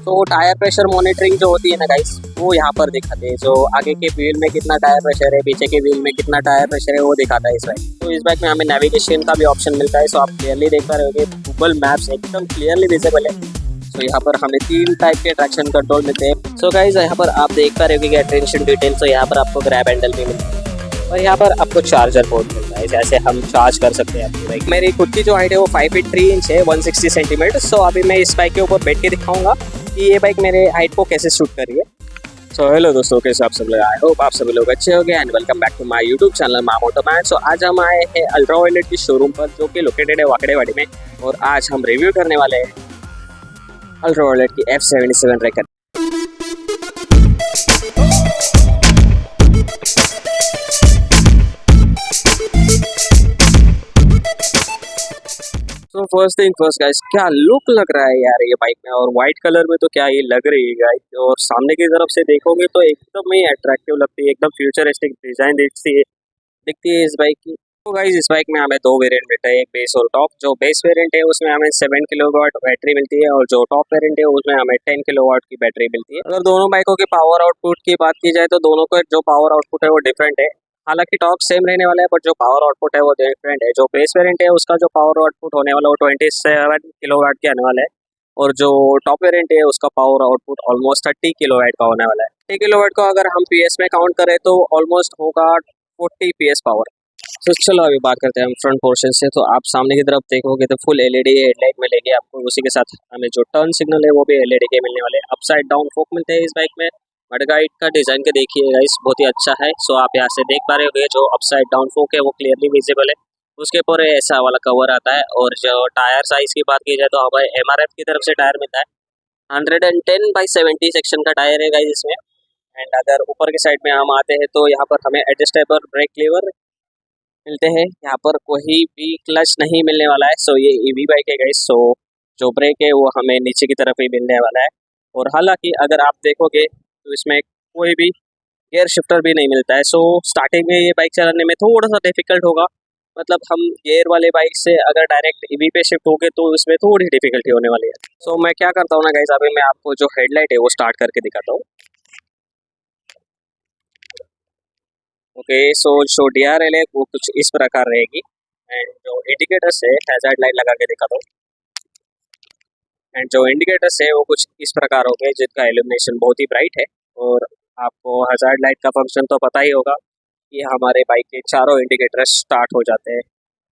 तो tyre pressure monitoring जो होती है ना गाइस, वो यहाँ पर दिखाते हैं। जो आगे के व्हील में कितना टायर प्रेशर है, पीछे के व्हील में कितना टायर प्रेशर है, वो दिखाता है इस बाइक। तो इस बाइक में हमें नेविगेशन का भी ऑप्शन मिलता है। सो आप क्लियरली देख पा रहे होगे, गूगल मैप्स एकदम क्लियरली विजिबल है। तो यहाँ पर हमें 3 टाइप के ट्रैक्शन कंट्रोल मिलते हैं। सो गाइस यहाँ पर आप देख पा रहे होगे कि अटेंशन डिटेल। तो यहाँ पर आपको ग्रैब हैंडल भी मिलता है और यहाँ पर आपको चार्जर पोर्ट मिलता है, जैसे हम चार्ज कर सकते हैं अपनी बाइक। मेरी खुद की जो हाइट है वो 5 फीट 3 इंच है, 160 सेंटीमीटर। सो अभी मैं इस बाइक के ऊपर बैठ के दिखाऊंगा कि ये बाइक मेरे हाइट को कैसे शूट कर रही है। सो हेलो दोस्तों, कैसे आप सब लोग? आई होप आप सभी लोग अच्छे हो गए and welcome back to my YouTube channel मामोटोमैन। सो आज हम आए हैं अल्ट्रावायलेट की शोरूम पर, जो कि लोकेटेड है वाकड़ेवाड़ी में, और आज हम रिव्यू करने वाले हैं अल्ट्रावायलेट की F77 रेकर। तो फर्स्ट थिंग फर्स्ट गाइस, क्या लुक लग रहा है यार ये बाइक में, और वाइट कलर में तो क्या ये लग रही है गाइस। और सामने की तरफ से देखोगे तो एकदम ही अट्रैक्टिव लगती है, एकदम फ्यूचरिस्टिक डिजाइन दिखती है इस बाइक की। तो गाइस इस बाइक में हमें 2 वेरिएंट मिलता है, एक बेस और टॉप। जो बेस वेरिएंट है उसमें हमें 7 किलोवाट बैटरी मिलती है, और जो टॉप वेरिएंट है उसमें हमें 10 किलोवाट की बैटरी मिलती है। अगर दोनों बाइकों के पावर आउटपुट की बात की जाए तो दोनों का जो पावर आउटपुट है वो डिफरेंट है। हालांकि टॉप सेम रहने वाला है, बट जो पावर आउटपुट है वो डिफरेंट है। जो बेस वेरिएंट है उसका जो पावर आउटपुट होने वाला है वो 27 किलोवाट के आने वाला है, और जो टॉप वेरिएंट है उसका पावर आउटपुट ऑलमोस्ट 30 किलोवाट का होने वाला है। 30 किलोवाट को अगर हम पीएस में काउंट करें तो ऑलमोस्ट होगा 40 पीएस पावर। तो चलो अभी बात करते हैं हम फ्रंट पोर्शन से। तो आप सामने की तरफ देखोगे तो फुल एलईडी हेडलाइट मिलेगी आपको, उसी के साथ हमें जो टर्न सिग्नल है वो भी एलईडी के मिलने वाले। अपसाइड डाउन फोक मिलते हैं इस बाइक में। मडगाइड का डिजाइन के देखिए गाइस, बहुत ही अच्छा है। सो आप यहाँ से देख पा रहे होगे जो अपसाइड डाउन फोक है वो क्लियरली विजिबल है। उसके ऊपर ऐसा वाला कवर आता है। और जो टायर साइज की बात की जाए तो हमें एमआरएफ की तरफ से टायर मिलता है। 110/70 सेक्शन का टायर है गाइस इसमें। एंड अगर ऊपर के साइड में हम आते हैं तो यहाँ पर हमें एडजस्टेबल ब्रेक लीवर मिलते हैं। यहाँ पर कोई भी क्लच नहीं मिलने वाला है। सो ये ईवी बाइक है गाइस। सो जो ब्रेक है वो हमें नीचे की तरफ ही मिलने वाला है। और हालांकि अगर आप देखोगे तो इसमें कोई भी गियर शिफ्टर भी नहीं मिलता है। सो स्टार्टिंग में ये बाइक चलाने में थोड़ा सा डिफिकल्ट होगा। मतलब हम गियर वाले बाइक से अगर डायरेक्ट ईवी पे शिफ्ट होंगे तो इसमें थोड़ी डिफिकल्टी होने वाली है। सो मैं क्या करता हूँ ना गाइस, अभी मैं आपको जो हेडलाइट है वो स्टार्ट करके दिखाता हूँ। ओके, सो जो DRL है वो कुछ इस प्रकार रहेगी। एंड जो इंडिकेटर्स है, हैजार्ड लाइट लगा के दिखाता हूँ। एंड जो इंडिकेटर्स है वो कुछ इस प्रकार हो गए, जिनका इल्यूमिनेशन बहुत ही ब्राइट है। और आपको हैजार्ड लाइट का फंक्शन तो पता ही होगा कि हमारे बाइक के चारों इंडिकेटर्स स्टार्ट हो जाते हैं।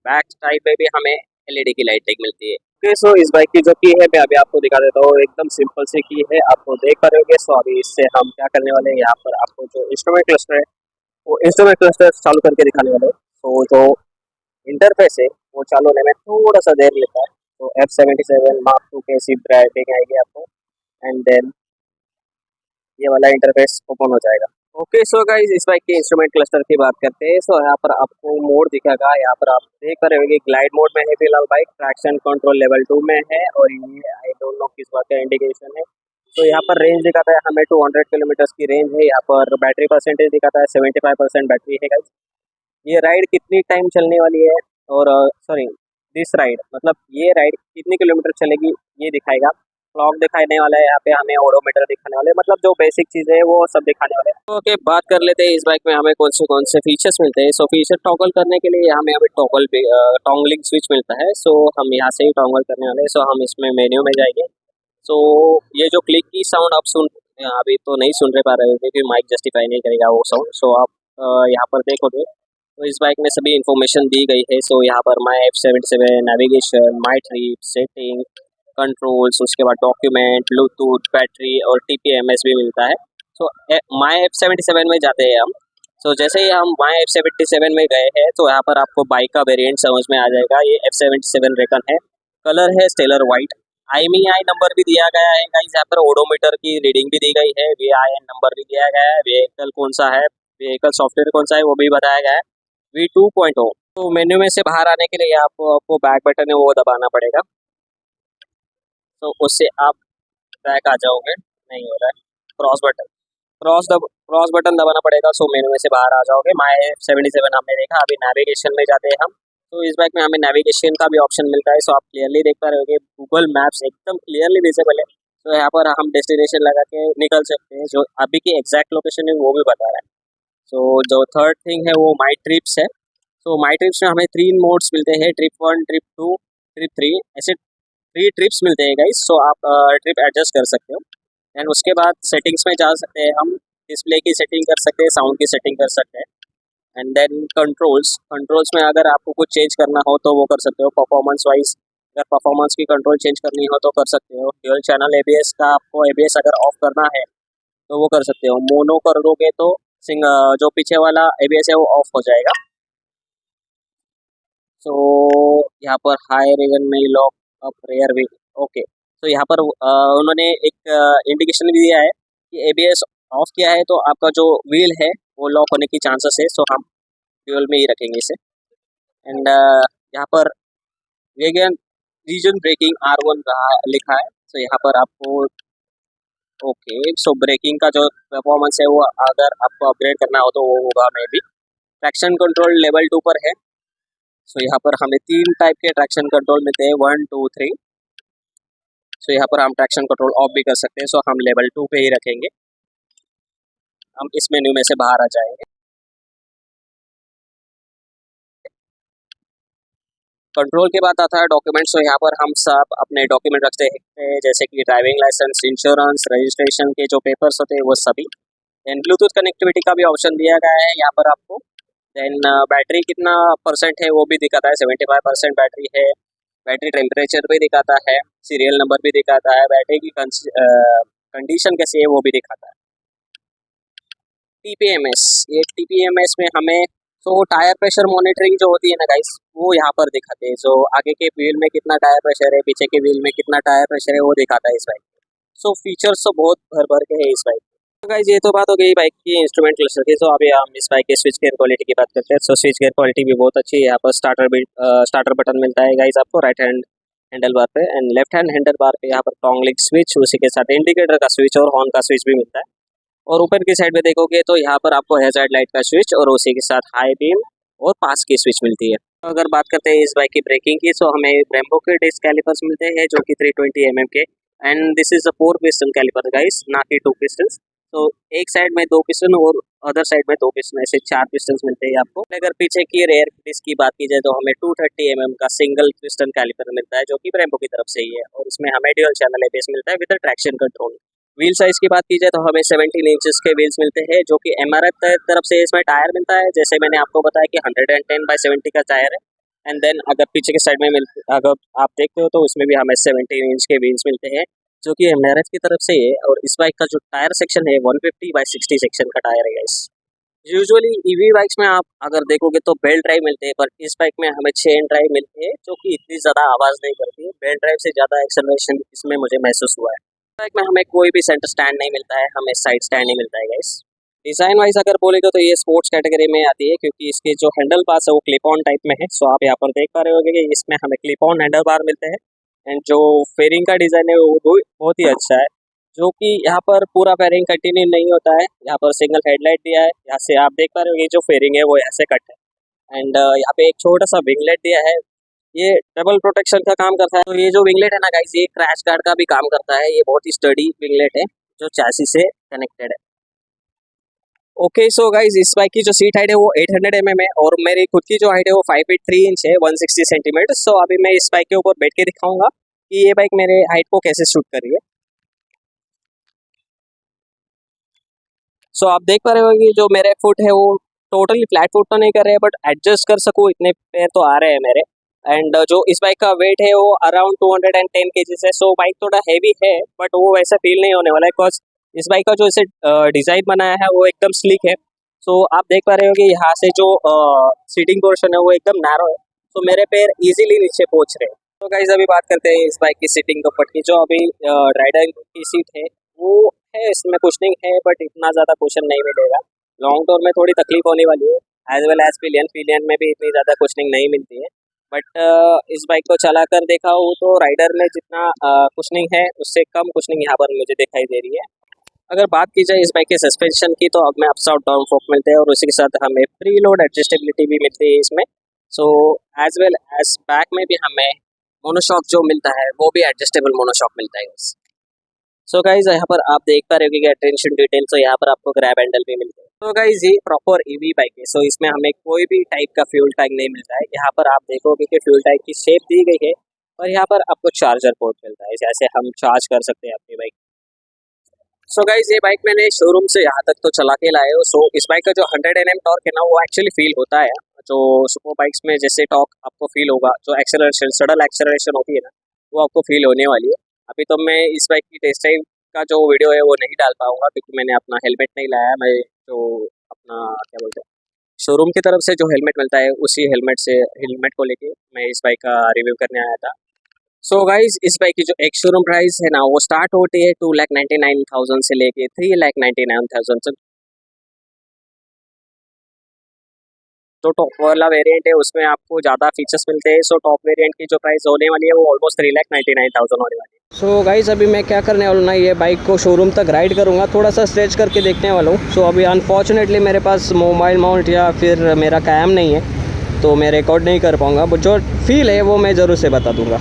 बैक साइड में भी हमें एलईडी की लाइट मिलती है। ओके, सो इस बाइक की जो की है मैं अभी आपको दिखा देता हूँ। एकदम सिंपल सी की है, आपको देख पा रहे होगे। सो अभी इससे हम क्या करने वाले हैं, यहाँ पर आपको जो इंस्ट्रूमेंट क्लस्टर है वो इंस्ट्रूमेंट क्लस्टर चालू करके दिखाने वाले हैं। तो जो इंटरफेस है वो चालू होने में थोड़ा सा देर लेता है। तो F77 Mark II के सी ब्रांडिंग आएगी आपको, एंड देन ये वाला इंटरफेस ओपन हो जाएगा। ओके, सो गाइस इस बाइक के इंस्ट्रूमेंट क्लस्टर की बात करते हैं। सो यहाँ पर आपको मोड दिखेगा। यहाँ पर आप देख पा रहे होंगे ग्लाइड मोड में है फिलहाल बाइक, ट्रैक्शन कंट्रोल लेवल 2 में है, और ये आई डोंट नो किस बात का इंडिकेशन है। तो यहाँ पर रेंज दिखाता है हमें 200 किलोमीटर की रेंज है। यहाँ पर बैटरी परसेंटेज दिखाता है 75% बैटरी है गाइस। ये राइड कितनी टाइम चलने वाली है, और सॉरी दिस राइड मतलब ये राइड कितनी किलोमीटर चलेगी ये दिखाएगा। क्लॉक दिखाने वाला है, यहाँ पे हमें ओडोमीटर दिखाने वाले, मतलब जो बेसिक चीज़ें है वो सब दिखाने वाले हैं। तो ओके, बात कर लेते हैं इस बाइक में हमें कौन से फीचर्स मिलते हैं। सो फीचर टॉगल करने के लिए हमें टॉगलिंग स्विच मिलता है। सो हम यहाँ से ही टॉगल करने वाले हैं। सो हम इसमें मेन्यू में जाएंगे। सो ये जो क्लिक की साउंड आप अभी तो नहीं सुन रहे पा रहे होंगे क्योंकि माइक जस्टिफाई नहीं करेगा वो साउंड। सो आप यहाँ पर देखोगे तो इस बाइक में सभी इन्फॉर्मेशन दी गई है। सो यहाँ पर माई F77 नेविगेशन, माई ट्रिप, सेटिंग, कंट्रोल्स, उसके बाद डॉक्यूमेंट, ब्लूटूथ, बैटरी और TPMS भी मिलता है। सो माई F77 में जाते हैं हम। सो जैसे ही हम माई F77 में गए हैं तो यहाँ पर आपको बाइक का वेरिएंट समझ में आ जाएगा। ये F77 रेकन है, कलर है स्टेलर वाइट। IMEI नंबर भी दिया गया है गाइस। यहाँ पर ओडोमीटर की रीडिंग भी दी गई है, VIN नंबर भी दिया गया है, व्हीकल कौन सा है, व्हीकल सॉफ्टवेयर कौन सा है वो भी बताया गया है, V2.0। तो मेन्यू में से बाहर आने के लिए आपको बैक बटन है वो दबाना पड़ेगा। तो उससे आप बैक आ जाओगे, नहीं हो रहा है। क्रॉस बटन दबाना पड़ेगा। सो मेन्यू में से बाहर आ जाओगे। माई F77 हमने देखा। अभी नेविगेशन में जाते हैं हम। तो इस बाइक में हमें नेविगेशन का भी ऑप्शन मिलता है। सो आप क्लियरली देख पा रहे होगे, गूगल मैप्स एकदम क्लियरली विजिबल है। तो यहाँ पर हम डेस्टिनेशन लगा के निकल सकते हैं, जो अभी की एग्जैक्ट लोकेशन है वो भी बता रहा है। सो जो थर्ड थिंग है वो माई ट्रिप्स है। सो माई ट्रिप्स में हमें 3 मोड्स मिलते हैं, ट्रिप 1, ट्रिप 2, ट्रिप 3, ऐसे 3 ट्रिप्स मिलते हैं गाइस। सो आप ट्रिप एडजस्ट कर सकते हो। एंड उसके बाद सेटिंग्स में जा सकते हैं, हम डिस्प्ले की सेटिंग कर सकते हैं, साउंड की सेटिंग कर सकते हैं। एंड देन कंट्रोल्स में अगर आपको कुछ चेंज करना हो तो वो कर सकते हो। परफॉर्मेंस वाइज अगर परफॉर्मेंस की कंट्रोल चेंज करनी हो तो कर सकते हो। ड्यूल चैनल एबीएस का आपको एबीएस अगर ऑफ करना है तो वो कर सकते हो। मोनो कर दोगे तो जो पीछे वाला एबीएस है वो ऑफ हो जाएगा। सो यहाँ पर हाई रिवन में lock up rear wheel, okay. तो यहाँ पर उन्होंने एक इंडिकेशन भी दिया है कि एबीएस ऑफ किया है तो आपका जो व्हील है वो लॉक होने की चांसेस है। सो हम ड्यूल में ही रखेंगे इसे। एंड यहाँ पर वेगन रीजन ब्रेकिंग R1 रहा लिखा है। तो यहाँ पर आपको ओके, सो ब्रेकिंग का जो परफॉर्मेंस है वो अगर आपको अपग्रेड करना हो तो वो होगा may be. Traction control level 2 पर है। सो यहाँ पर हमें 3 टाइप के ट्रैक्शन कंट्रोल मिलते हैं, 1, 2, 3। सो यहाँ पर हम ट्रैक्शन कंट्रोल ऑफ भी कर सकते हैं। सो हम लेवल 2 पे ही रखेंगे। हम इस मेन्यू में से बाहर आ जाएंगे। कंट्रोल के बाद आता है डॉक्यूमेंट। सो यहाँ पर हम सब अपने डॉक्यूमेंट रखते हैं, जैसे कि ड्राइविंग लाइसेंस, इंश्योरेंस, रजिस्ट्रेशन के जो पेपर्स होते हैं वो सभी। देन ब्लूटूथ कनेक्टिविटी का भी ऑप्शन दिया गया है यहाँ पर आपको। देन बैटरी कितना परसेंट है वो भी दिखाता है, 75% बैटरी है। बैटरी टेम्परेचर भी दिखाता है, सीरियल नंबर भी दिखाता है, बैटरी की कंडीशन कैसी है वो भी दिखाता है। टीपीएमएस, ये टीपीएमएस में हमें तो टायर प्रेशर मॉनिटरिंग जो होती है ना गाइस वो यहाँ पर दिखाते हैं। जो आगे के व्हील में कितना टायर प्रेशर है, पीछे के व्हील में कितना टायर प्रेशर है वो दिखाता है इस बाइक में। सो फीचर्स तो बहुत भर भर के है इस बाइक। तो गाइस ये तो बात हो गई बाइक की इंस्ट्रूमेंट क्लस्टर की। तो अभी हम इस बाइक के स्विच गियर क्वालिटी की बात करते हैं। सो स्विच गियर क्वालिटी भी बहुत अच्छी है। यहाँ पर स्टार्टर बटन मिलता है गाइस आपको राइट हैंड हैंडल बार पे, and left hand handle bar पे यहाँ पर टॉन्गलिंक स्विच, उसी के साथ इंडिकेटर का स्विच और हॉर्न का स्विच भी मिलता है। और ऊपर की साइड में देखोगे तो यहाँ पर आपको हैजार्ड लाइट का स्विच और उसी के साथ हाई बीम और पास की स्विच मिलती है। तो अगर बात करते हैं इस बाइक की ब्रेकिंग की, तो हमें ब्रेम्बो के डिस्क कैलिपर्स मिलते हैं जो कि 320 mm के। And this is a 4 piston caliper guys, ना कि 2 पिस्टन। तो एक साइड में 2 पिस्टन और अदर साइड में 2 पिस्टन, ऐसे 4 पिस्टन मिलते हैं आपको। अगर पीछे की रेयर डिस्क की बात की जाए तो हमें 230 mm का सिंगल पिस्टन कैलिपर मिलता है जो कि ब्रेम्बो की तरफ से ही है। और इसमें हमें ड्यूल चैनल एबीएस मिलता है with traction control. Wheel size की बात की जाए तो हमें 17 इंचेस के व्हील्स मिलते हैं, जो कि एमआरएफ तरफ से इसमें टायर मिलता है। जैसे मैंने आपको बताया कि 110/70 का टायर है। एंड देन अगर पीछे के साइड में अगर आप देखते हो तो उसमें भी हमें 17 इंच के व्हील्स मिलते हैं, जो कि एमआरएफ की तरफ से है। और इस बाइक का जो टायर सेक्शन है 150/60 सेक्शन का टायर है गाइस। यूजुअली ईवी बाइक्स में आप अगर देखोगे तो बेल्ट ड्राइव मिलते हैं, पर इस बाइक में हमें चेन ड्राइव मिलती है, जो कि इतनी ज़्यादा आवाज़ नहीं करती है। बेल्ट ड्राइव से ज़्यादा एक्सेलरेशन इसमें मुझे महसूस हुआ है। बाइक में हमें कोई भी सेंटर स्टैंड नहीं मिलता है, हमें साइड स्टैंड ही मिलता है गाइस। डिज़ाइन वाइज अगर बोलेगा तो ये स्पोर्ट्स कैटेगरी में आती है, क्योंकि इसके जो हैंडल बार्स है वो क्लिप ऑन टाइप में है। सो आप यहाँ पर देख पा रहे होगे कि इसमें हमें क्लिप ऑन हैंडल बार मिलते हैं। एंड जो फेयरिंग का डिज़ाइन है वो बहुत ही अच्छा है, जो कि यहाँ पर पूरा फेयरिंग कंटिन्यू नहीं होता है। यहाँ पर सिंगल हेडलाइट दिया है, यहाँ से आप देख पा रहे हो ये जो फेयरिंग है वो यहाँ से कट है। एंड यहाँ पे एक छोटा सा विंगलेट दिया है, ये डबल प्रोटेक्शन का काम करता है। तो ये जो विंगलेट है ना गाइस, ये क्रैश गार्ड का भी काम करता है। ये बहुत ही स्टडी विंगलेट है जो चैसी से कनेक्टेड है। ओके, सो गाइस इस बाइक की जो सीट हाइट है वो 800 mm है, और मेरी खुद की जो हाइट है वो 5 फीट 3 इंच है, 160 सेंटीमीटर। सो अभी मैं इस बाइक के ऊपर बैठ के दिखाऊंगा कि ये बाइक मेरे हाइट को कैसे शूट कर रही है। सो आप देख पा रहे हो कि जो मेरे फुट है वो टोटली फ्लैट फुट तो नहीं कर रहे हैं, बट एडजस्ट कर सकूँ इतने पैर तो आ रहे हैं मेरे। एंड जो इस बाइक का वेट है वो अराउंड 210 kgs है। सो बाइक थोड़ा हैवी है, बट वो वैसा फील नहीं होने वाला है, बिकॉज इस बाइक का जो इसे डिज़ाइन बनाया है वो एकदम स्लिक है। सो आप देख पा रहे हो कि यहाँ से जो सीटिंग पोर्शन है वो एकदम नैरो है, तो मेरे पैर इजीली नीचे पहुँच रहे हैं। तो गाइस अभी बात करते हैं इस बाइक की सीटिंग कंफर्ट की। जो अभी राइडर की सीट है वो है, इसमें कुशनिंग है, बट इतना ज़्यादा कुशन नहीं मिलेगा। लॉन्ग टूर में थोड़ी तकलीफ होने वाली है, एज वेल एज पिलियन में भी इतनी ज़्यादा कुशनिंग नहीं मिलती है। बट इस बाइक को चला कर देखा हूँ तो राइडर में जितना कुशनिंग है उससे कम कुशनिंग यहाँ पर मुझे दिखाई दे रही है। अगर बात की जाए इस बाइक के सस्पेंशन की, तो अब में अप्स और डाउन फोक मिलते हैं, और उसी के साथ हमें प्री लोड एडजस्टेबिलिटी भी मिलती है इसमें। So as well as back में भी हमें मोनोशॉक जो मिलता है वो भी एडजस्टेबल मोनोशॉक मिलता है। सो गाइज यहाँ पर आप देख पा रहे हो कि अटेंशन डिटेल, तो यहाँ पर आपको ग्रैब हैंडल भी मिलते हैं। तो गाइज ये प्रॉपर ईवी बाइक है, सो इसमें हमें कोई भी टाइप का फ्यूल टैंक नहीं मिलता है। यहाँ पर आप देखोगे कि फ्यूल टैंक की शेप दी गई है और यहाँ पर आपको चार्जर पोर्ट मिलता है, जैसे हम चार्ज कर सकते हैं अपनी बाइक। सो गाइज ये बाइक मैंने शोरूम से यहाँ तक तो चला के लाए हो। सो इस बाइक का जो 100 Nm टॉर्क है ना, वो एक्चुअली फील होता है। जो सुपर बाइक्स में जैसे टॉर्क आपको फील होगा, जो एक्सेलरेशन सडन एक्सेलरेशन होती है ना, वो आपको फील होने वाली है। अभी तो मैं इस बाइक की टेस्ट ड्राइव का जो वीडियो है वो नहीं डाल पाऊंगा, क्योंकि मैंने अपना हेलमेट नहीं लाया। मैं जो अपना क्या बोलते हैं, शोरूम की तरफ से जो हेलमेट मिलता है, उसी हेलमेट को लेके मैं इस बाइक का रिव्यू करने आया था। सो गाइज इस बाइक की जो एक शोरूम प्राइस है ना, वो स्टार्ट होती है 2,99,000 से लेके 3,99,000 तक। तो टॉप वाला वेरिएंट है, उसमें आपको ज़्यादा फीचर्स मिलते हैं। सो टॉप वेरिएंट की जो प्राइस होने वाली है वो ऑलमोस्ट 3,99,000 होने वाली है। सो गाइज अभी मैं क्या करने वाला हूँ ना, ये बाइक को शोरूम तक राइड करूँगा, थोड़ा सा स्ट्रेच करके देखने वाला हूँ। सो अभी अनफॉर्चुनेटली मेरे पास मोबाइल माउंट या फिर मेरा कैम नहीं है, तो मैं रिकॉर्ड नहीं कर पाऊँगा। बट जो फील है वो मैं ज़रूर से बता दूँगा।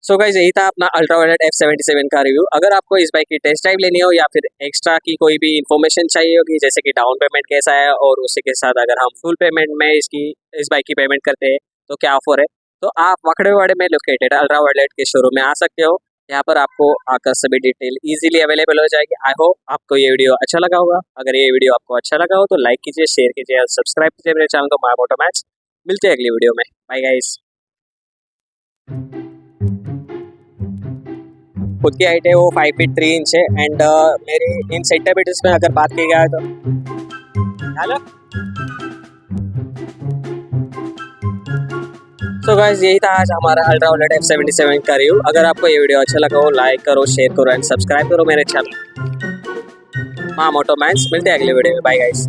सो गाइस यही था अपना अल्ट्रा वायलेट F77 का रिव्यू। अगर आपको इस बाइक की टेस्ट ड्राइव लेनी हो या फिर एक्स्ट्रा की कोई भी इन्फॉर्मेशन चाहिए होगी, जैसे कि डाउन पेमेंट कैसा है और उसी के साथ अगर हम फुल पेमेंट में इस बाइक की पेमेंट करते हैं तो क्या ऑफर है, तो आप वखड़ेवाड़े में लोकेटेड अल्ट्रा वायलेट के शोरूम में आ सकते हो। यहाँ पर आपको आकर सभी डिटेल इजीली अवेलेबल हो जाएगी। आई होप आपको ये वीडियो अच्छा लगा होगा। अगर ये वीडियो आपको अच्छा लगा हो तो लाइक कीजिए, शेयर कीजिए और सब्सक्राइब कीजिए मेरे चैनल को माय मोटो मैच। मिलते हैं अगली वीडियो में। Bye guys. खुद की हाइट है वो 5 फीट 3 इंच है। एंड मेरी इन सेंटीमीटर्स में अगर बात की जाए तो हेलो। सो गाइस यही था आज हमारा अल्ट्रा वायलेट F77 का रिव्यू। अगर आपको ये वीडियो अच्छा लगा हो, लाइक करो, शेयर करो एंड सब्सक्राइब करो मेरे चैनल माय मोटो मैच। मिलते हैं अगले वीडियो में। Bye guys.